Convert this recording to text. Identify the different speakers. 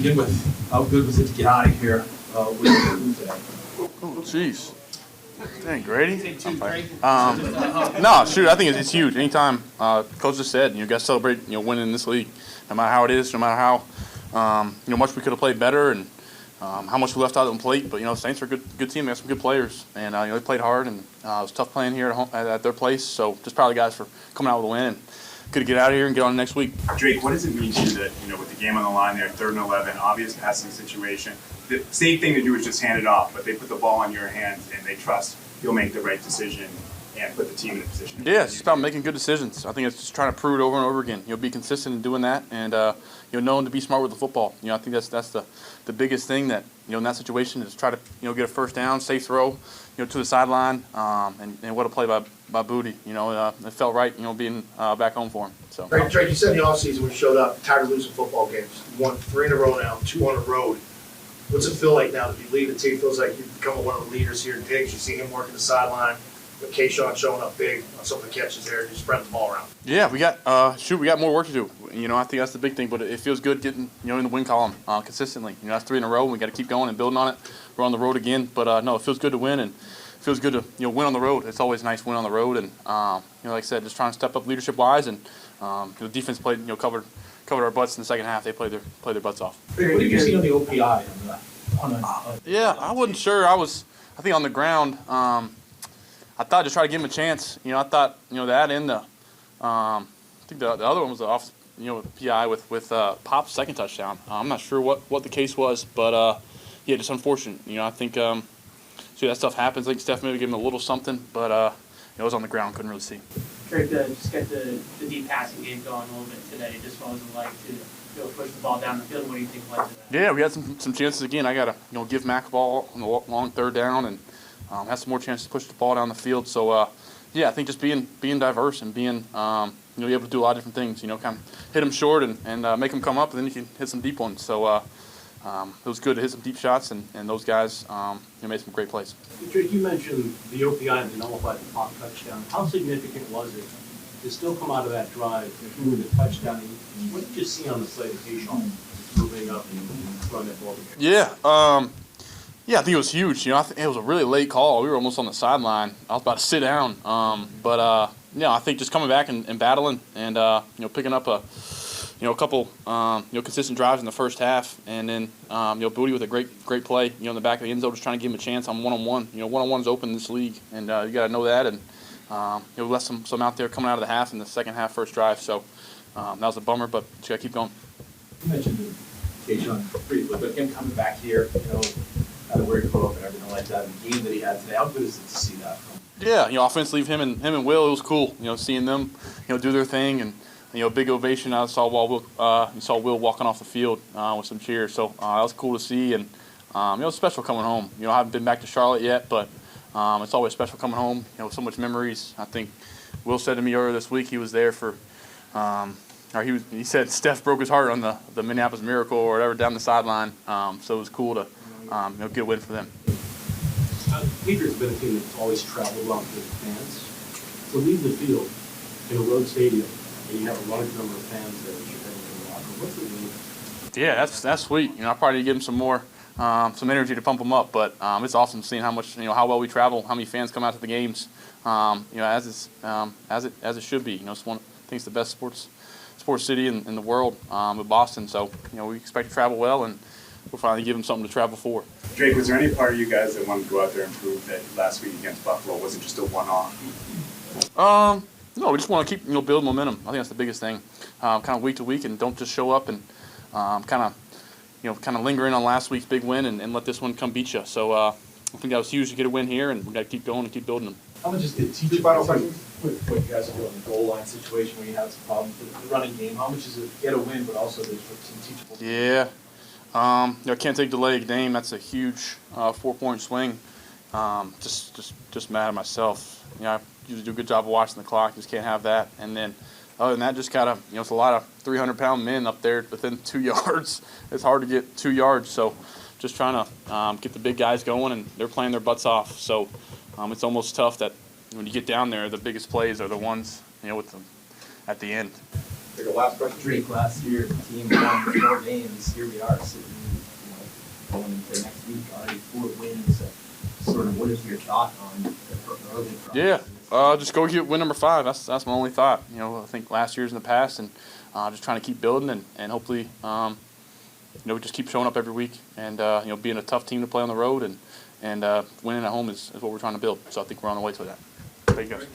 Speaker 1: begin with, how good was it to get out of here with the move today?
Speaker 2: Oh, jeez. Dang, Grady. No, shoot, I think it's huge. Anytime, Coach just said, you got to celebrate, winning this league, no matter how it is, no matter how, much we could have played better and how much we left out on the plate. But the Saints are a good team. They have some good players, and they played hard, and it was tough playing here at home, at their place. So just proud of the guys for coming out with a win and good to get out of here and get on next week.
Speaker 3: Drake, what does it mean to you that with the game on the line there, 3rd and 11, obvious passing situation? The safe thing to do is just hand it off, but they put the ball in your hands and they trust you'll make the right decision and put the team in a position.
Speaker 2: Yeah, it's just about making good decisions. I think it's just trying to prove it over and over again. Be consistent in doing that, and knowing to be smart with the football. I think that's the biggest thing that in that situation is try to get a first down, safe throw, to the sideline, and what a play by Booty. It felt right, being back home for him. So.
Speaker 4: Drake, you said in the offseason when you showed up, tired of losing football games. You won 3 in a row now, 2 on the road. What's it feel like now to be leading the team? Feels like you've become one of the leaders here in Diggs. You see him working the sideline, with Kayshawn showing up big on some of the catches there, just spreading the ball around.
Speaker 2: Yeah, we got more work to do. I think that's the big thing, but it feels good getting in the win column consistently. That's 3 in a row, and we got to keep going and building on it. We're on the road again, but no, it feels good to win, and it feels good to win on the road. It's always nice to win on the road, and like I said, just trying to step up leadership wise, and the defense played covered our butts in the second half. They played their butts off.
Speaker 1: What did you see on the OPI?
Speaker 2: Yeah, I wasn't sure. I think on the ground. I thought just try to give him a chance. I thought that and the I think the other one was off PI with Pop's second touchdown. I'm not sure what the case was, but yeah, just unfortunate. I think that stuff happens. I think Steph maybe gave him a little something, but it was on the ground, couldn't really see.
Speaker 5: Drake, just get the deep passing game going a little bit today. Just what was it like to push the ball down the field? What do you think led to that?
Speaker 2: Yeah, we had some chances again. I gotta give Mac a ball on the long 3rd down and have some more chances to push the ball down the field. So yeah, I think just being diverse and being you're able to do a lot of different things. Kind of hit them short and make them come up, and then you can hit some deep ones. So it was good to hit some deep shots, and those guys made some great plays.
Speaker 6: Drake, you mentioned the OPI and the nullified the Pop touchdown. How significant was it to still come out of that drive, including the touchdown? What did you see on the play of Kayshawn moving up and throwing that ball?
Speaker 2: Yeah, I think it was huge. I think it was a really late call. We were almost on the sideline. I was about to sit down, but I think just coming back and battling and picking up a couple consistent drives in the first half, and then Booty with a great play in the back of the end zone, just trying to give him a chance on one-on-one. One-on-one is open in this league, and you got to know that. And we left some out there coming out of the half in the second half first drive. So that was a bummer, but you got to keep going.
Speaker 1: You mentioned Kayshawn briefly, but him coming back here, kind of where he put up and everything like that, the game that he had today, how good is it to see that from?
Speaker 2: Yeah, offensively, him and Will, it was cool. Seeing them, do their thing, and big ovation. I saw Will walking off the field with some cheers, so that was cool to see, and it's special coming home. I haven't been back to Charlotte yet, but it's always special coming home. With so much memories. I think Will said to me earlier this week he was there for. He said Steph broke his heart on the Minneapolis Miracle or whatever down the sideline. So it was cool to get a win for them.
Speaker 6: Patriots have been a team that's always traveled well with fans. To leave the field in a road stadium and you have a large number of fans there that you're heading to the locker room, what's the mean? Yeah,
Speaker 2: that's sweet. I probably need to give them some energy to pump them up. But it's awesome seeing how much how well we travel, how many fans come out to the games. As it should be. It's one. I think it's the best sports city in the world with Boston. So we expect to travel well, and we'll finally give them something to travel for.
Speaker 3: Drake, was there any part of you guys that wanted to go out there and prove that last week against Buffalo wasn't just a one-off?
Speaker 2: No, we just want to keep build momentum. I think that's the biggest thing. Kind of week to week, and don't just show up and kind of linger in on last week's big win and let this one come beat you. So I think that was huge to get a win here, and we got to keep going and keep building them.
Speaker 1: How much is it teachable with what you guys are doing in the goal line situation where you have some problems with the running game? How much is it get a win, but also there's some teachable?
Speaker 2: Yeah. I can't take delay of game. That's a huge 4-point swing. Just mad at myself. I usually do a good job of watching the clock. Just can't have that. And then other than that, just gotta it's a lot of 300-pound men up there within 2 yards. It's hard to get 2 yards. So just trying to get the big guys going, and they're playing their butts off. So it's almost tough that when you get down there, the biggest plays are the ones with them at the end.
Speaker 4: Take a last question.
Speaker 7: Drake, last year, the team won 4 games. Here we are sitting, going into next week, already 4 wins. Sort of, what is your thought on the early process?
Speaker 2: Yeah, just go get win number 5. That's my only thought. I think last year's in the past, and just trying to keep building and hopefully, just keep showing up every week and being a tough team to play on the road and winning at home is what we're trying to build. So I think we're on the way to that. Thank you guys.